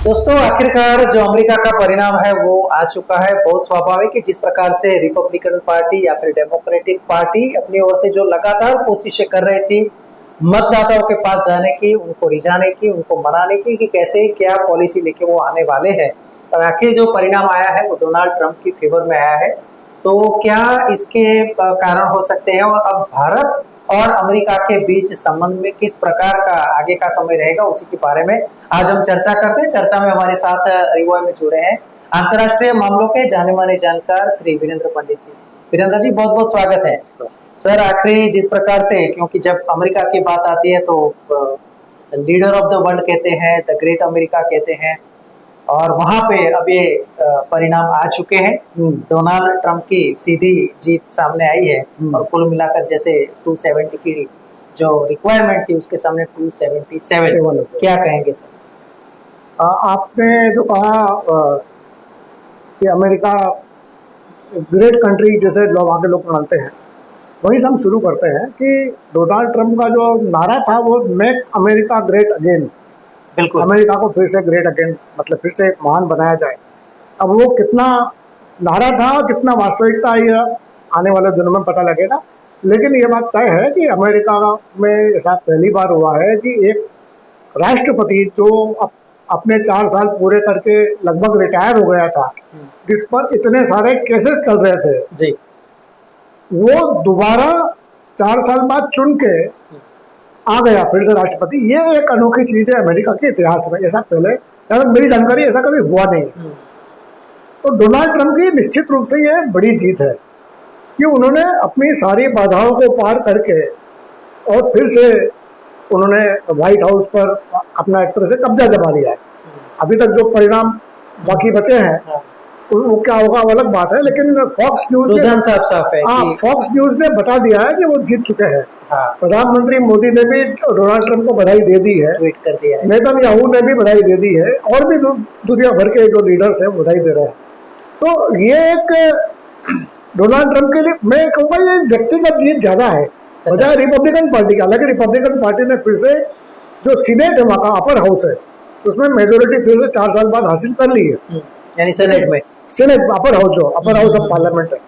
दोस्तों, आखिरकार जो अमेरिका का परिणाम है वो आ चुका है। बहुत स्वाभाविक है जिस प्रकार से रिपब्लिकन पार्टी या फिर डेमोक्रेटिक पार्टी अपनी ओर से जो लगातार कोशिशें कर रही थी मतदाताओं के पास जाने की, उनको रिझाने की, उनको मनाने की कि कैसे क्या पॉलिसी लेके वो आने वाले हैं, और आखिर जो परिणाम आया है वो डोनाल्ड ट्रंप की फेवर में आया है। तो क्या इसके कारण हो सकते हैं, और अब भारत और अमेरिका के बीच संबंध में किस प्रकार का आगे का समय रहेगा, उसी के बारे में आज हम चर्चा करते हैं। चर्चा में हमारे साथ रिवॉय में जुड़े हैं अंतर्राष्ट्रीय मामलों के जाने माने जानकार श्री वीरेंद्र पंडित जी। वीरेंद्र जी, बहुत बहुत स्वागत है। सर, आखिरी जिस प्रकार से, क्योंकि जब अमेरिका की बात आती है तो लीडर ऑफ द वर्ल्ड कहते हैं, द ग्रेट अमेरिका कहते हैं, और वहां पे अब ये परिणाम आ चुके हैं। डोनाल्ड ट्रंप की सीधी जीत सामने आई है, और कुल मिलाकर जैसे 270 की जो रिक्वायरमेंट थी उसके सामने 277। क्या कहेंगे सर? आपने जो कहा कि अमेरिका ग्रेट कंट्री जैसे लोग आगे लोग मानते हैं, वहीं से हम शुरू करते हैं कि डोनाल्ड ट्रंप का जो नारा था वो मेक अमेरिका ग्रेट अगेन, बिल्कुल, अमेरिका को फिर से ग्रेट अगेन, मतलब फिर से महान बनाया जाए। अब वो कितना नारा था, कितना वास्तविकता, ये आने वाले दिनों में पता लगेगा। लेकिन ये बात तय है कि अमेरिका में ऐसा पहली बार हुआ है कि एक राष्ट्रपति जो अपने 4 साल पूरे करके लगभग रिटायर हो गया था, जिस पर इतने सारे केसेस चल रहे थे जी, वो दोबारा 4 साल बाद चुन के आ गया फिर से राष्ट्रपति। ये एक अनोखी चीज है अमेरिका के इतिहास में। ऐसा पहले, जहाँ तक मेरी जानकारी, ऐसा कभी हुआ नहीं। तो डोनाल्ड ट्रंप की निश्चित रूप से ये बड़ी जीत है कि उन्होंने अपनी सारी बाधाओं को पार करके और फिर से उन्होंने व्हाइट हाउस पर अपना एक तरह से कब्जा जमा लिया है। अभी तक जो परिणाम बाकी बचे हैं वो क्या होगा वो अलग बात है, लेकिन फॉक्स न्यूज ने बता दिया है कि वो जीत चुके हैं। प्रधानमंत्री मोदी ने भी डोनाल्ड ट्रंप को बधाई दे दी है, ट्वीट कर दिया है। नेतन्याहू ने भी बधाई दे दी है, और भी दुनिया भर के जो लीडर्स हैं बधाई दे रहे हैं। तो ये एक डोनाल्ड ट्रंप के लिए मैं कहूँगा ये व्यक्तिगत जीत ज्यादा है बजाय रिपब्लिकन पार्टी का। हालांकि रिपब्लिकन पार्टी ने फिर से जो सीनेट है, वहाँ का अपर हाउस है, उसमें मेजोरिटी फिर से 4 साल बाद हासिल कर ली है। यानी सेनेट अपर हाउस, जो अपर हाउस ऑफ पार्लियामेंट है,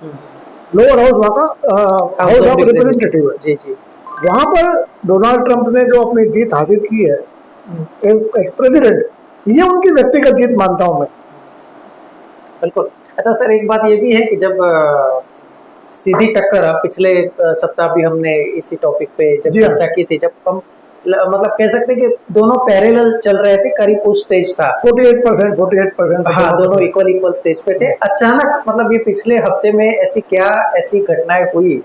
लोअर हाउस वहाँ का हाउस ऑफ रिप्रेजेंटेटिव है। जी जी, वहाँ पर डोनाल्ड ट्रंप ने जो अपनी जीत हासिल की है एज प्रेसिडेंट, ये उनकी व्यक्तिगत जीत मानता हूँ मैं। बिल्कुल। अच्छा सर, एक बात ये भी है कि जब सीधी टक्कर, पिछले सप्ताह भी हमने इसी टॉपिक पे जब चर्चा की थी, जब हम मतलब कह सकते हैं कि दोनों पैरेलल चल रहे थे, करीब उस स्टेज था 48%। हाँ, दोनों इक्वल स्टेज पे थे। अचानक मतलब ये पिछले हफ्ते में ऐसी घटनाएं हुई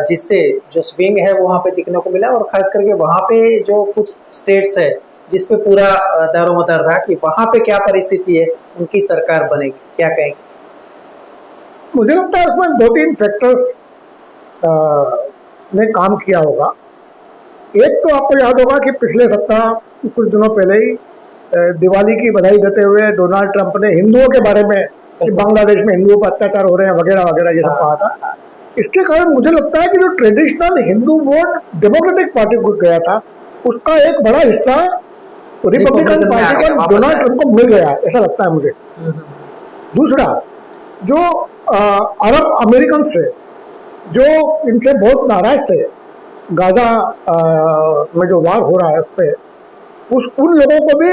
जिससे जो स्विंग है वो वहाँ पे दिखने को मिला, और खास करके वहाँ पे जो कुछ स्टेट्स है जिसपे पूरा दारोमदार था कि वहाँ पे क्या परिस्थिति है, उनकी सरकार बनेगी। क्या कहेंगे? मुझे लगता है उसमें 2-3 फैक्टर्स ने काम किया होगा। एक तो आपको याद होगा कि पिछले सप्ताह कुछ दिनों पहले ही दिवाली की बधाई देते हुए डोनाल्ड ट्रंप ने हिंदुओं के बारे में कि बांग्लादेश में हिंदुओं पर अत्याचार हो रहे हैं वगैरह वगैरह ये सब कहा था। इसके कारण मुझे लगता है कि जो traditional Hindu vote democratic party को गया था, उसका एक बड़ा हिस्सा रिपब्लिकन पार्टी को, डोनाल्ड ट्रंप को मिल गया, ऐसा लगता है मुझे। दूसरा, जो अरब अमेरिकन से जो इनसे बहुत नाराज थे, गाजा में जो वार हो रहा है उस पर, उन लोगों को भी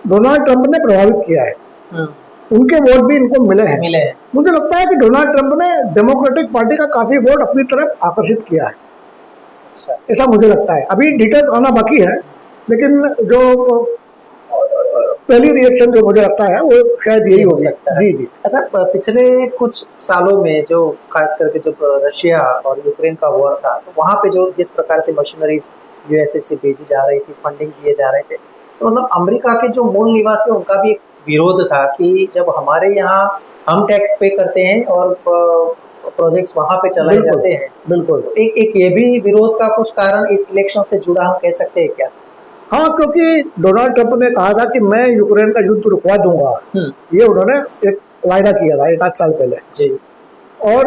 डोनाल्ड ट्रंप ने प्रभावित किया है। उनके वोट भी इनको मिले हैं। मुझे लगता है कि डोनाल्ड ट्रंप ने डेमोक्रेटिक पार्टी का काफी वोट अपनी तरफ आकर्षित किया है। अच्छा, ऐसा मुझे लगता है। अभी डिटेल्स आना बाकी है, लेकिन जो पहली रिएक्शन जो मुझे लगता है वो शायद यही हो सकता है। जी जी। अच्छा, पिछले कुछ सालों में जो खास करके जब रशिया और यूक्रेन का वॉर था, तो वहाँ पे जो जिस प्रकार से मशीनरीज यूएसए से भेजी जा रही थी, फंडिंग किए जा रहे थे, तो मतलब अमेरिका के जो मूल निवासी उनका भी एक विरोध था कि जब हमारे यहाँ हम टैक्स पे करते हैं और प्रोजेक्ट्स वहां पे चलाए बिल्कुल, जाते हैं, बिल्कुल। तो एक ये भी विरोध का कुछ कारण इस इलेक्शन से जुड़ा हम कह सकते हैं क्या? हाँ, क्योंकि डोनाल्ड ट्रंप ने कहा था कि मैं यूक्रेन का युद्ध रुकवा दूंगा, ये उन्होंने एक वायदा किया था 1 आध साल पहले जी। और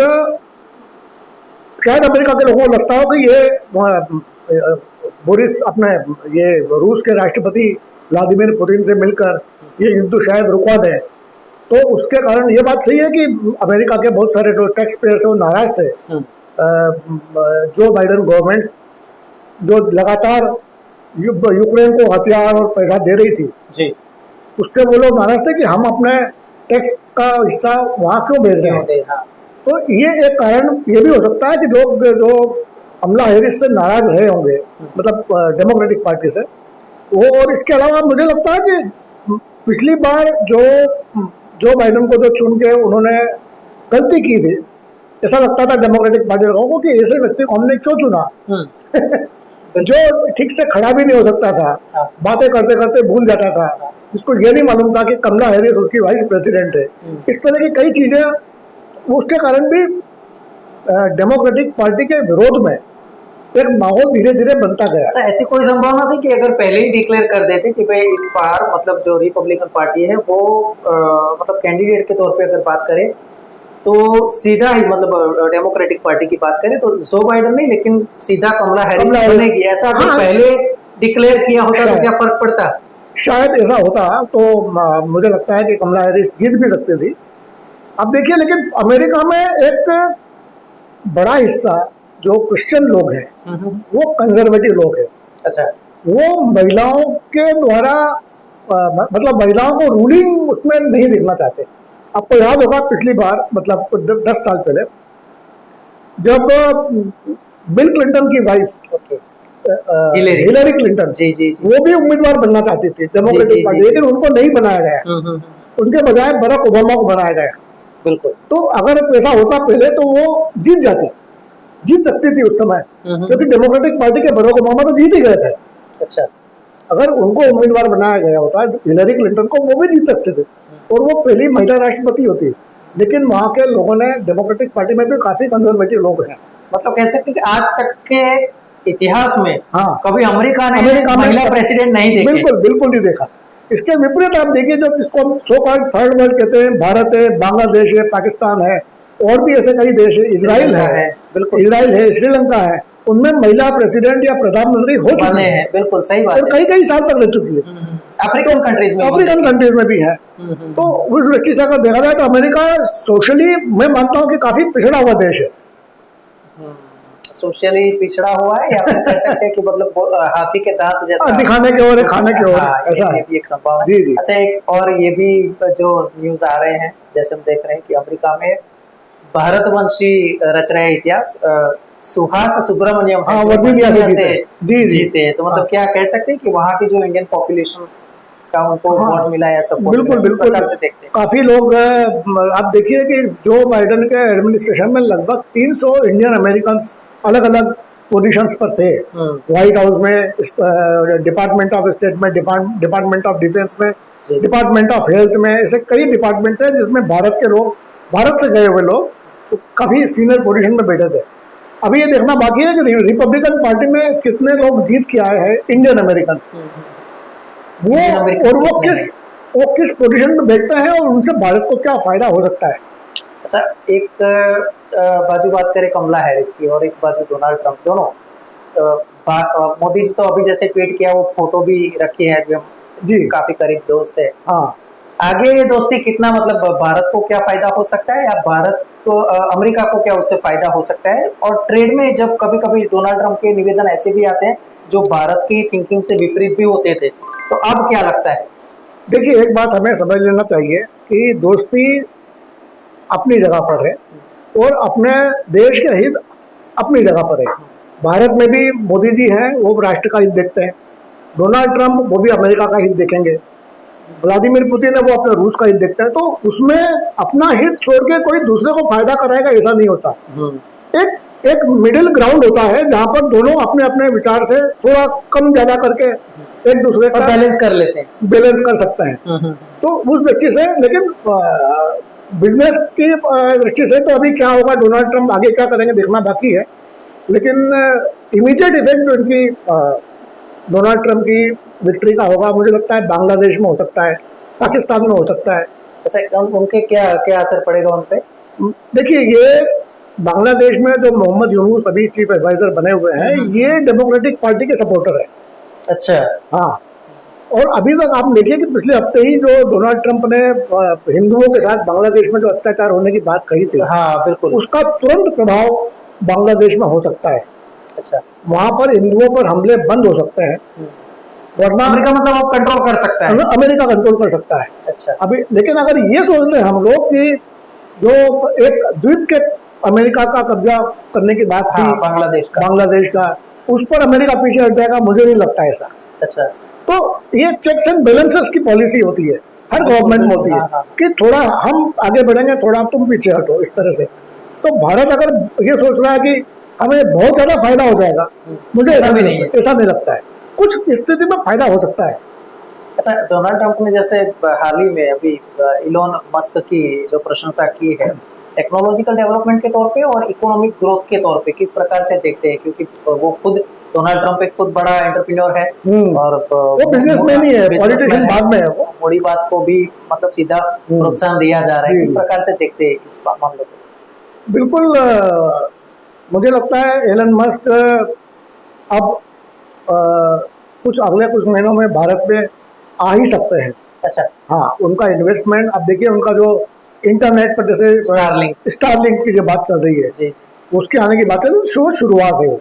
शायद अमेरिका के लोगों को लगता हो कि ये बोरिस अपने ये रूस के राष्ट्रपति व्लादिमीर पुतिन से मिलकर ये युद्ध शायद रुकवा दें, तो उसके कारण ये बात सही है कि अमेरिका के बहुत सारे जो टैक्स पेयर्स वो नाराज थे। जो बाइडेन गवर्नमेंट जो लगातार यूक्रेन को हथियार और पैसा दे रही थी जी, उससे वो लोग नाराज थे कि हम अपने टैक्स का हिस्सा वहां क्यों भेज रहे हैं। हाँ। तो ये एक कारण ये भी हो सकता है कि लोग जो कमला हैरिस से नाराज रहे होंगे, मतलब डेमोक्रेटिक पार्टी से वो। और इसके अलावा मुझे लगता है कि पिछली बार जो बाइडेन को जो चुन के उन्होंने गलती की थी, ऐसा लगता था डेमोक्रेटिक पार्टी लोगों को कि ऐसे व्यक्ति को हमने क्यों चुना जो ठीक से खड़ा भी नहीं हो सकता था, बातें करते करते भूल जाता था, जिसको ये नहीं मालूम था कि कमला हैरिस उसकी वाइस प्रेसिडेंट है। इस तरह की कई चीजें उसके कारण भी डेमोक्रेटिक पार्टी के विरोध में एक माहौल धीरे धीरे बनता गया। अच्छा, ऐसी कोई संभावना थी कि अगर पहले ही डिक्लेयर कर देते कि भाई इस बार मतलब जो रिपब्लिकन पार्टी है वो मतलब कैंडिडेट के तौर पे अगर बात करें तो सीधा ही मतलब डेमोक्रेटिक पार्टी की बात करें तो जो बाइडेन नहीं लेकिन सीधा कमला हैरिस बनेगी, ऐसा अगर पहले डिक्लेयर किया होता तो क्या फर्क पड़ता? शायद ऐसा होता तो मुझे लगता है कि कमला हैरिस जीत भी सकती थी। अब देखिए, लेकिन अमेरिका में एक बड़ा हिस्सा जो क्रिश्चियन लोग हैं वो कंजर्वेटिव लोग हैं। अच्छा, वो महिलाओं के द्वारा मतलब महिलाओं को रूलिंग उसमें नहीं देखना चाहते। आपको याद होगा पिछली बार मतलब 10 साल पहले जब बिल क्लिंटन की वाइफ हिलरी क्लिंटन जी, वो भी उम्मीदवार बनना चाहती थी डेमोक्रेटिक पार्टी, लेकिन उनको नहीं बनाया गया, उनके बजाय बराक ओबामा को बनाया गया। बिल्कुल। तो अगर ऐसा होता पहले तो वो जीत सकती थी उस समय, क्योंकि डेमोक्रेटिक पार्टी के बराक ओबामा तो जीत ही गए थे। अच्छा, अगर उनको उम्मीदवार बनाया गया होता हिलरी क्लिंटन को, वो भी जीत सकते थे और वो पहली महिला राष्ट्रपति होती। लेकिन वहां के लोगों ने डेमोक्रेटिक पार्टी में भी काफी कंजर्वेटिव लोग हैं, मतलब कह सकते हैं कि आज तक के इतिहास में कभी अमेरिका ने महिला प्रेसिडेंट नहीं देखा। बिल्कुल बिल्कुल नहीं देखा। इसके विपरीत आप देखिए, जब जिसको हम सो कॉल्ड थर्ड वर्ल्ड कहते हैं, भारत है, बांग्लादेश है, पाकिस्तान है और भी ऐसे कई देश है, इजराइल है, बिल्कुल इजराइल है, श्रीलंका है, उनमें महिला प्रेसिडेंट या प्रधानमंत्री हो चुके हैं। बिल्कुल सही बात है, कई साल तक रह चुकी है। अफ्रीकन कंट्रीज में भी है। तो उस दृष्टि से अगर देखा जाए तो अमेरिका सोशली मैं मानता हूँ कि काफी पिछड़ा हुआ देश है। सोशली पिछड़ा हुआ है या फिर कह सकते हैं कि मतलब हाथी के दांत जैसा दिखाने के और खाने के और ऐसा है, एक संभावना। जी। अच्छा, एक और ये भी जो न्यूज आ रहे हैं, जैसे हम देख रहे हैं कि अमेरिका में भारतवंशी रच रहे इतिहास सुहास सुब्रमण्यम से जीते, तो मतलब क्या कह सकते हैं कि वहाँ की जो इंडियन पॉपुलेशन का उनको वोट मिला है सब? बिल्कुल बिल्कुल से देखते हैं काफी लोग। आप देखिए कि जो बाइडेन के एडमिनिस्ट्रेशन में लगभग 300 इंडियन अमेरिकन अलग अलग पोजीशंस पर थे, व्हाइट हाउस में, डिपार्टमेंट ऑफ स्टेट में, डिपार्टमेंट ऑफ डिफेंस में, डिपार्टमेंट ऑफ हेल्थ में, ऐसे कई डिपार्टमेंट है जिसमें भारत के लोग, भारत से गए हुए लोग तो काफी सीनियर पोजीशन में बैठे थे। अभी ये देखना बाकी है कि रिपब्लिकन पार्टी में कितने लोग जीत के आए हैं इंडियन अमेरिकन, वो किस पोजीशन में बैठते हैं और उनसे भारत को क्या फायदा हो सकता है। अच्छा, एक बाजू बात करें कमला हैरिस की और एक बाजू डोनाल्ड ट्रंप, दोनों मोदी जी तो अभी जैसे ट्वीट किया वो फोटो भी रखी है जी, काफी करीब दोस्त है। हाँ, आगे ये दोस्ती कितना मतलब भारत को क्या फायदा हो सकता है या भारत को अमेरिका को क्या उससे फायदा हो सकता है? और ट्रेड में जब कभी कभी डोनाल्ड ट्रंप के निवेदन ऐसे भी आते हैं जो भारत की थिंकिंग से विपरीत भी होते थे, तो अब क्या लगता है? देखिए, एक बात हमें समझ लेना चाहिए कि दोस्ती अपनी जगह पर है और अपने देश के हित अपनी जगह पर है। भारत में भी मोदी जी हैं, वो राष्ट्र का हित देखते हैं। डोनाल्ड ट्रंप वो भी अमेरिका का हित देखेंगे। व्लादिमीर पुतिन है, वो अपने रूस का हित देखते हैं। तो उसमें अपना हित छोड़ के कोई दूसरे को फायदा कराएगा ऐसा नहीं होता। एक मिडिल ग्राउंड होता है जहां पर दोनों अपने अपने विचार से थोड़ा कम ज्यादा करके एक दूसरे का बैलेंस कर लेते हैं। बैलेंस कर सकते हैं। तो उस दृष्टि से, लेकिन बिजनेस की दृष्टि से तो अभी क्या होगा, डोनाल्ड ट्रंप आगे क्या करेंगे देखना बाकी है। लेकिन इमीडिएट इफेक्ट जो इनकी डोनाल्ड ट्रंप की विक्ट्री का होगा, मुझे लगता है बांग्लादेश में हो सकता है, पाकिस्तान में हो सकता है। अच्छा, उनके क्या क्या असर पड़ेगा उन पे? देखिए, ये बांग्लादेश में जो मोहम्मद यूनुस अभी चीफ एडवाइजर बने हुए हैं, ये डेमोक्रेटिक पार्टी के सपोर्टर है। अच्छा। हाँ, और अभी तक आप देखिए कि पिछले हफ्ते ही जो डोनाल्ड ट्रंप ने हिंदुओं के साथ बांग्लादेश में जो अत्याचार होने की बात कही थी, हाँ बिल्कुल, उसका तुरंत प्रभाव बांग्लादेश में हो सकता है। अच्छा, वहां पर हिंदुओं पर हमले बंद हो सकते हैं, वरना अमेरिका मतलब अब कंट्रोल कर सकता है। अमेरिका कंट्रोल कर सकता है। अच्छा, अभी लेकिन अगर ये सोच लें हम लोग कि जो एक द्वीप के अमेरिका का कब्जा करने की बात थी, हाँ, बांग्लादेश का, उस पर अमेरिका पीछे हट जाएगा, मुझे नहीं लगता ऐसा। अच्छा, तो ये चेक्स एंड बैलेंसेस की पॉलिसी होती है, हर गवर्नमेंट में होती है, हाँ, हाँ। कि थोड़ा हम आगे बढ़ेंगे, थोड़ा तुम पीछे हटो, इस तरह से। तो भारत अगर ये सोच रहा है कि हमें बहुत ज्यादा फायदा हो जाएगा, मुझे ऐसा नहीं लगता है। कुछ स्थिति में फायदा हो सकता है। अच्छा, डोनाल्ड ट्रंप ने जैसे हाल ही में अभी इलोन मस्क की जो प्रशंसा की है टेक्नोलॉजिकल डेवलपमेंट के तौर पे और इकोनॉमिक ग्रोथ के तौर पे, किस प्रकार से देखते हैं? क्योंकि वो खुद, डोनाल्ड ट्रंप एक खुद बड़ा एंटरप्रेन्योर है और वो बिजनेसमैन ही है, पॉलिटिशियन बाद में है। वो बड़ी बात को भी मतलब सीधा प्रोत्साहन दिया जा रहा है, किस प्रकार से देखते हैं इस मामले को? बिल्कुल, मुझे लगता है एलन मस्क अब कुछ अगले कुछ महीनों में भारत में आ ही सकते हैं। अच्छा, हाँ, उनका इन्वेस्टमेंट, अब देखिए उनका जो इंटरनेट पर जैसे स्टारलिंक की जो बात चल रही है, जी, उसके आने की बात चल रही है, शुरुआत है वो।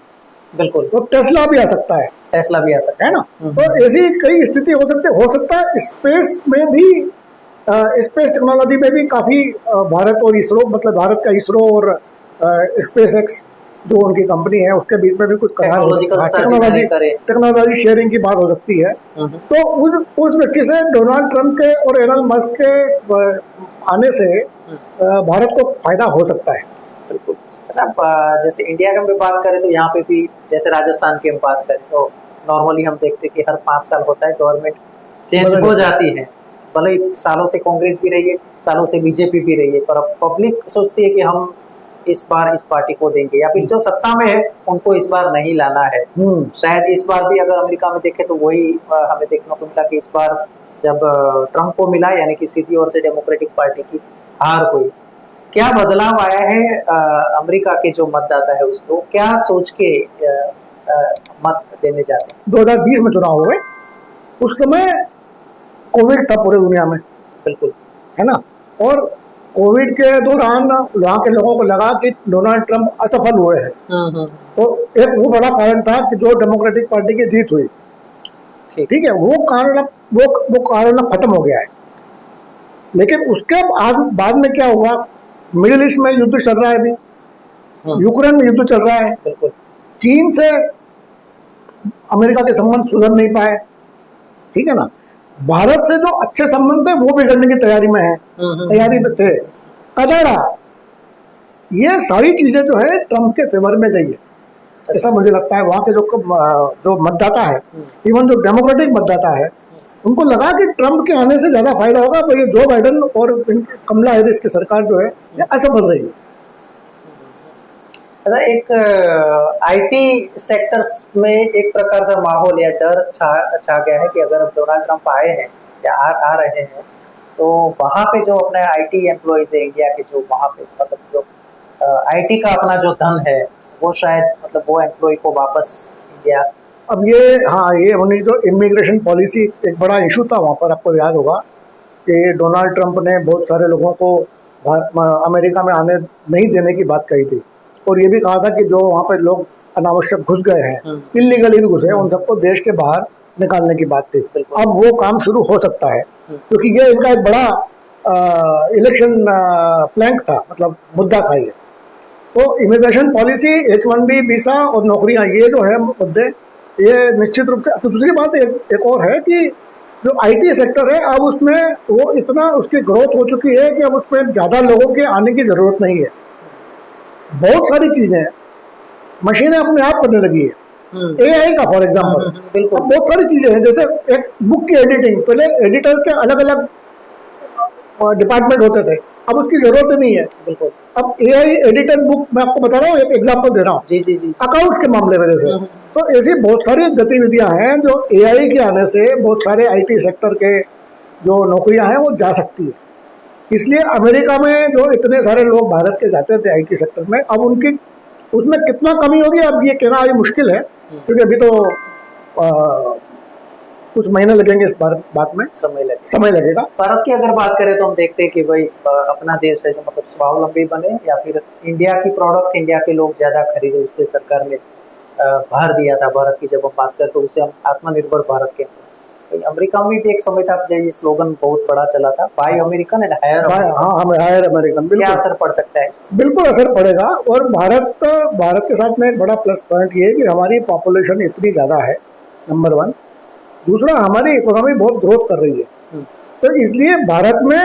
बिल्कुल, तो टेस्ला भी आ सकता है, है ना। तो ऐसी कई स्थिति हो सकता है। स्पेस में भी, स्पेस टेक्नोलॉजी में भी काफी भारत और इसरो, मतलब भारत का इसरो और स्पेस एक्स जो उनकी कंपनी है, उसके बीच में भी कुछ टेक्नोलॉजी शेयरिंग की बात हो सकती है। तो उस दृष्टि से डोनाल्ड ट्रंप के और एलन मस्क के आने से भारत को फायदा हो सकता है। बिल्कुल। अच्छा, जैसे इंडिया की हम बात करें तो यहाँ पे भी, जैसे राजस्थान की हम बात करें तो नॉर्मली हम देखते हैं कि हर 5 साल होता है, गवर्नमेंट चेंज हो जाती है, भले ही सालों से कांग्रेस भी रही है, सालों से बीजेपी भी रही है, पर अब पब्लिक सोचती है कि हम इस बार इस पार्टी को देंगे, या फिर जो सत्ता में है उनको इस बार नहीं लाना है। शायद इस बार भी अगर अमेरिका में देखें तो वही हमें देखने को मिला कि इस बार जब ट्रंप को मिला, यानी कि सीधी ओर से डेमोक्रेटिक पार्टी की हार हुई, क्या बदलाव आया है अमेरिका के जो मतदाता है उसको क्या सोच के मत देने जा रहे हैं? 2020 में चुनाव हुए, उस समय कोविड था पूरे दुनिया में, बिल्कुल, है ना। और कोविड के दौरान वहाँ के लोगों को लगा कि डोनाल्ड ट्रंप असफल हुए हैं। तो एक वो बड़ा कारण था कि जो डेमोक्रेटिक पार्टी की जीत हुई, ठीक है, वो कारण अब खत्म हो गया है। लेकिन उसके बाद में क्या हुआ, मिडिल ईस्ट में युद्ध चल रहा है अभी, यूक्रेन में युद्ध चल रहा है, चीन से अमेरिका के संबंध सुधर नहीं पाए, ठीक है ना। भारत से जो अच्छे संबंध थे वो बिगड़ने की तैयारी में है, तैयारी में थे। कनाडा, ये सारी चीजें जो है ट्रंप के फेवर में गई है, ऐसा मुझे लगता है। वहाँ के जो मतदाता है, इवन जो डेमोक्रेटिक मतदाता है, उनको लगा कि ट्रंप के आने से ज्यादा फायदा होगा, तो ये जो बाइडेन और कमला हैरिस की सरकार जो है ये असफल रही है। एक आईटी सेक्टर्स में एक प्रकार से माहौल या डर छा गया है कि अगर अब डोनाल्ड ट्रंप आए हैं या आ रहे हैं तो वहाँ पे जो अपने आईटी एम्प्लॉइज है इंडिया के, जो वहाँ पे मतलब जो आईटी का अपना जो धन है वो शायद मतलब वो एम्प्लॉय को वापस इंडिया। अब ये, हाँ, ये होनी जो इमिग्रेशन पॉलिसी एक बड़ा इशू था वहाँ पर, आपको याद होगा कि डोनाल्ड ट्रंप ने बहुत सारे लोगों को अमेरिका में आने नहीं देने की बात कही थी, और ये भी कहा था कि जो वहाँ पर लोग अनावश्यक घुस गए हैं, इलीगली भी घुसे, उन सबको देश के बाहर निकालने की बात थी। अब वो काम शुरू हो सकता है, क्योंकि ये इनका एक बड़ा इलेक्शन प्लैंक था, मतलब मुद्दा था ये। तो इमिग्रेशन पॉलिसी, H1B वीसा और नौकरियां, ये जो है मुद्दे, ये निश्चित रूप से। तो दूसरी बात एक और है कि जो आईटी सेक्टर है, अब उसमें वो इतना उसकी ग्रोथ हो चुकी है कि अब उसमें ज़्यादा लोगों के आने की ज़रूरत नहीं है। बहुत सारी चीज़ें मशीनें अपने आप करने लगी है, एआई का फॉर एग्जाम्पल। बिल्कुल। अब बहुत सारी चीजें हैं, जैसे एक बुक की एडिटिंग, पहले एडिटर के अलग अलग डिपार्टमेंट होते थे, अब उसकी जरूरत ही नहीं है। बिल्कुल। अब एआई एडिटर बुक, मैं आपको बता रहा हूँ, एक एग्जांपल दे रहा हूँ जी जी जी। अकाउंट्स के मामले में जैसे। तो ऐसी बहुत सारी गतिविधियां हैं जो एआई के आने से बहुत सारे आईटी सेक्टर के जो नौकरियां हैं वो जा सकती है। इसलिए अमेरिका में जो इतने सारे लोग भारत के जाते थे आईटी सेक्टर में, अब उनकी उसमें कितना कमी होगी अब ये कहना अभी मुश्किल है, क्योंकि अभी तो कुछ महीने लगेंगे इस बात में, समय लगेगा। भारत की अगर बात करें तो हम देखते हैं कि भाई अपना देश है जो मतलब स्वावलंबी बने, या फिर इंडिया की प्रोडक्ट इंडिया के लोग ज्यादा खरीदे, उस पर सरकार ने भार दिया था भारत की। जब हम बात करें तो उसे हम आत्मनिर्भर भारत के, तो अमेरिका में भी एक समय था ये स्लोगन बहुत बड़ा चला था, बाय अमेरिकन एंड हायर। हाँ, हायर अमेरिकन। क्या असर पड़ सकता है? बिल्कुल असर पड़ेगा। और भारत के साथ में एक बड़ा प्लस पॉइंट ये है कि हमारी पॉपुलेशन इतनी ज्यादा है, नंबर 1। दूसरा, हमारी इकोनॉमी बहुत ग्रोथ कर रही है, तो इसलिए भारत में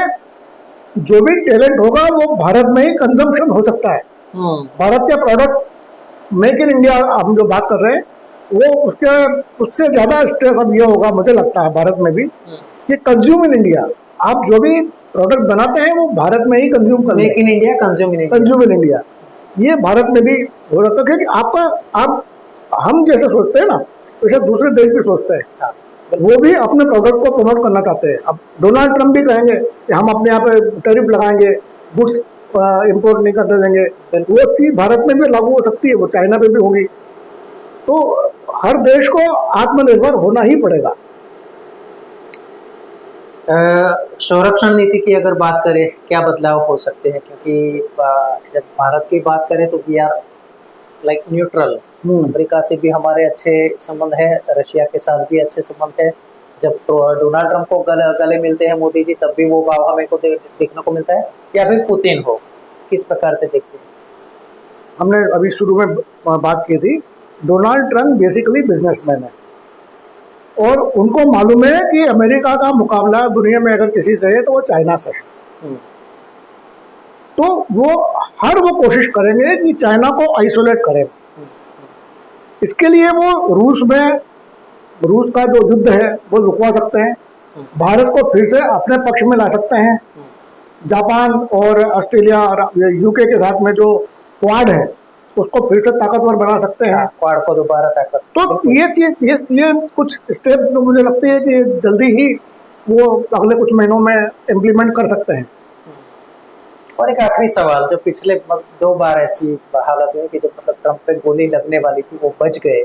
जो भी टैलेंट होगा वो भारत में ही कंजम्पशन हो सकता है। भारत के प्रोडक्ट मेक इन इंडिया हम जो बात कर रहे हैं, वो उससे ज्यादा स्ट्रेस अब ये होगा, मुझे लगता है भारत में भी, कि कंज्यूम इन इंडिया। आप जो भी प्रोडक्ट बनाते हैं वो भारत में ही कंज्यूम करना, make in India, consume in India, ये भारत में भी हो सकता है। क्योंकि हम जैसे सोचते हैं ना, वैसे दूसरे देश भी सोचते हैं, वो भी अपने प्रोडक्ट को प्रमोट करना चाहते हैं। अब डोनाल्ड ट्रंप भी कहेंगे कि हम अपने यहाँ पे टैरिफ लगाएंगे, गुड्स इंपोर्ट नहीं करने देंगे, वो चीज भारत में भी लागू हो सकती है, वो चाइना पे भी होगी। तो हर देश को आत्मनिर्भर होना ही पड़ेगा। संरक्षण नीति की अगर बात करें, क्या बदलाव हो सकते हैं? क्योंकि जब भारत की बात करें तो we are like neutral. America से भी हमारे अच्छे संबंध है, रशिया के साथ भी अच्छे संबंध है। जब तो डोनाल्ड ट्रंप को गले मिलते हैं मोदी जी, तब भी वो भाव हमें को देखने को मिलता है, या फिर पुतिन हो, किस प्रकार से देखते हैं? हमने अभी शुरू में बात की थी, डोनाल्ड ट्रंप बेसिकली बिजनेसमैन है, और उनको मालूम है कि अमेरिका का मुकाबला दुनिया में अगर किसी से है तो वो चाइना से है। तो वो कोशिश करेंगे कि चाइना को आइसोलेट करें। इसके लिए वो रूस का जो युद्ध है वो रुकवा सकते हैं, भारत को फिर से अपने पक्ष में ला सकते हैं, जापान और ऑस्ट्रेलिया और यूके के साथ में जो क्वाड है उसको फिर से ताकतवर बना सकते हैं, क्वाड को दोबारा ताकत। तो ये कुछ स्टेप्स जो मुझे लगते हैं कि जल्दी ही वो अगले कुछ महीनों में इम्प्लीमेंट कर सकते हैं। और एक आखिरी सवाल, जो पिछले 2 बार ऐसी हालत हुई कि जब मतलब ट्रंप पे गोली लगने वाली थी, वो बच गए,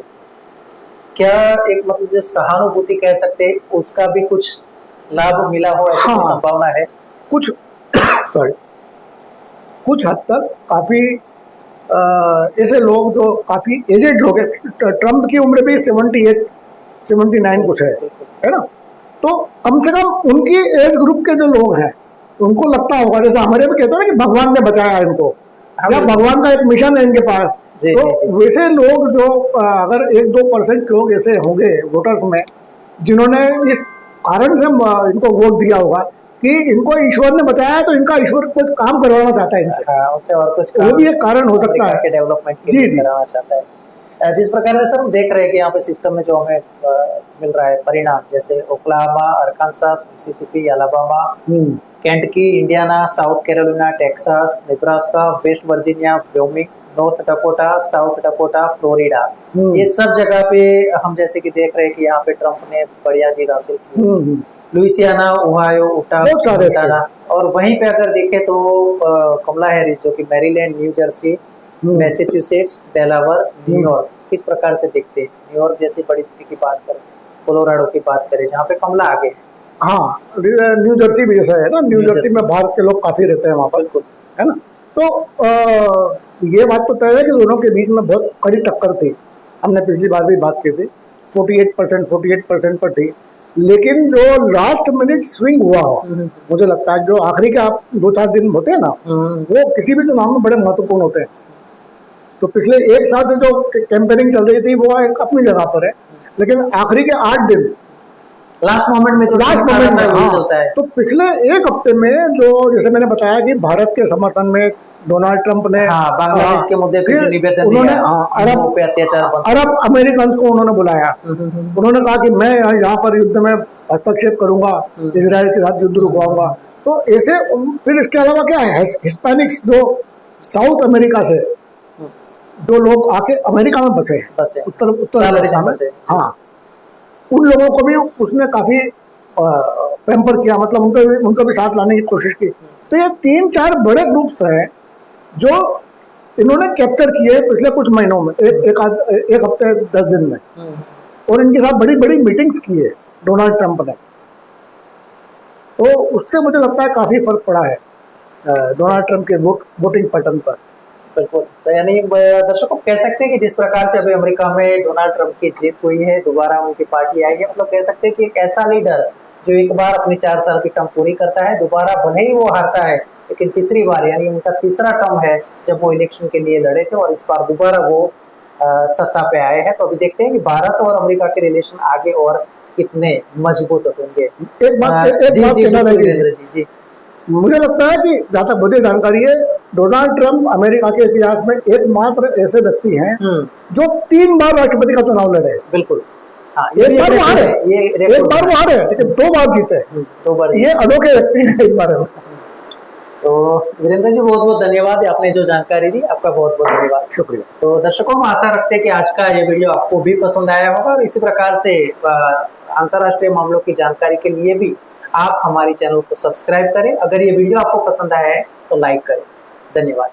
क्या एक मतलब जो सहानुभूति कह सकते हैं, उसका भी कुछ लाभ मिला हो, ऐसी संभावना है? कुछ हद तक काफी ऐसे लोग जो काफी एजेड लोग हैं, ट्रंप की उम्र भी 78-79 कुछ है ना, तो कम से कम उनकी एज ग्रुप के जो लोग हैं उनको लगता होगा, जैसे हमारे भी कहते हैं ना कि भगवान ने बचाया इनको, या भगवान का एक मिशन है इनके पास। तो वैसे लोग जो अगर 1-2% लोग ऐसे होंगे वोटर्स में, जिन्होंने इस कारण से इनको वोट दिया होगा कि इनको ईश्वर ने बचाया, तो इनका ईश्वर कुछ काम करवाना चाहता है इनसे, उससे और कुछ वो भी एक कारण हो सकता है, डेवलपमेंट कराना चाहता है। जिस प्रकार से सर हम देख रहे हैं कि यहाँ पे सिस्टम में जो हमें मिल रहा है परिणाम, जैसे Oklahoma, अरकानसास, Mississippi, Alabama, Kentucky, Indiana, south Carolina, Texas, Nebraska, West Virginia, Wyoming, north Dakota, south Dakota, Florida, ये सब जगह पे हम जैसे कि देख रहे हैं कि यहाँ पे ट्रंप ने बढ़िया जीत हासिल की। लुइसियाना, ओहायो, उटाह, और वहीं पे अगर देखें तो कमला हैरिस जो कि Maryland, new Jersey, Massachusetts, Delaware, New York, किस प्रकार से देखते हैं? न्यूयॉर्क जैसी बड़ी सिटी की बात करें, कोलोराडो की बात करें, जहाँ पे कमला आगे है। हाँ, न्यू जर्सी भी जैसा है ना, न्यू जर्सी में भारत के लोग काफी रहते हैं वहाँ पर, है ना। तो ये बात तो तय है कि दोनों के बीच में बहुत कड़ी टक्कर थी, हमने पिछली बार भी बात की थी, 48% पर थी, लेकिन जो लास्ट मिनट स्विंग हुआ हो, मुझे लगता है जो आखिरी के आप 2-4 दिन होते हैं ना, वो किसी भी चुनाव में बड़े महत्वपूर्ण होते हैं। तो पिछले 1 साल से जो कैंपेनिंग चल रही थी वो एक अपनी जगह पर है, लेकिन आखिरी के 8 दिन लास्ट मोमेंट में चलता है। तो पिछले 1 हफ्ते में जो, जैसे मैंने बताया कि भारत के समर्थन में डोनाल्ड ट्रंप ने हाँ, बांग्लादेश के मुद्दे पे जो फिर निवेदन उन्होंने दिया, अरब पे अत्याचार बंद। अरब अमेरिकन को उन्होंने बुलाया। उन्होंने कहा कि मैं यहाँ पर युद्ध में हस्तक्षेप करूंगा, इजराइल के साथ युद्ध रुकवाऊंगा। तो ऐसे फिर इसके अलावा क्या है, हिस्पैनिक्स जो साउथ अमेरिका से जो लोग आके अमेरिका में बसे हैं, बसे उत्तर उत्तर अमेरिका में, बसे। हाँ, उन लोगों को भी उसने काफी पैम्पर किया, मतलब उनको भी साथ लाने की कोशिश की। तो ये 3-4 बड़े ग्रुप्स हैं जो इन्होंने कैप्चर किए पिछले कुछ महीनों में, एक हफ्ते 10 दिन में, और इनके साथ बड़ी बड़ी मीटिंग्स की है डोनाल्ड ट्रंप ने। तो उससे मुझे लगता है काफी फर्क पड़ा है डोनाल्ड ट्रंप के वोटिंग पैटर्न पर। बिल्कुल। तो यानी दर्शकों कह सकते हैं कि जिस प्रकार से अभी अमेरिका में डोनाल्ड ट्रंप की जीत हुई है, दोबारा उनकी पार्टी आई है, मतलब कह सकते हैं कि एक ऐसा लीडर जो एक बार अपनी 4 साल की टर्म पूरी करता है, दोबारा भले ही वो हारता है, लेकिन तीसरी बार यानी उनका तीसरा टर्म है जब वो इलेक्शन के लिए लड़े थे, और इस बार दोबारा वो सत्ता पे आए हैं। तो अभी देखते हैं कि भारत और अमेरिका के रिलेशन आगे और कितने मजबूत होंगे। एक बात कहना वीरेंद्र जी, मुझे लगता है कि जहाँ तक मुझे जानकारी है, डोनाल्ड ट्रंप अमेरिका के इतिहास में एकमात्र ऐसे व्यक्ति हैं जो 3 बार राष्ट्रपति का चुनाव लड़े। बिल्कुल। हाँ, एक बार वो हारे, लेकिन 2 बार जीते। 2 बार ये अनोखे व्यक्ति हैं इस बारे में। तो वीरेंद्र जी बहुत बहुत धन्यवाद, आपने जो जानकारी दी, आपका बहुत बहुत धन्यवाद। शुक्रिया। तो दर्शकों, हम आशा रखते हैं कि आज का ये वीडियो आपको भी पसंद आया होगा, और इसी प्रकार से अंतर्राष्ट्रीय मामलों की जानकारी के लिए भी आप हमारे चैनल को सब्सक्राइब करें। अगर ये वीडियो आपको पसंद आया है तो लाइक करें। धन्यवाद।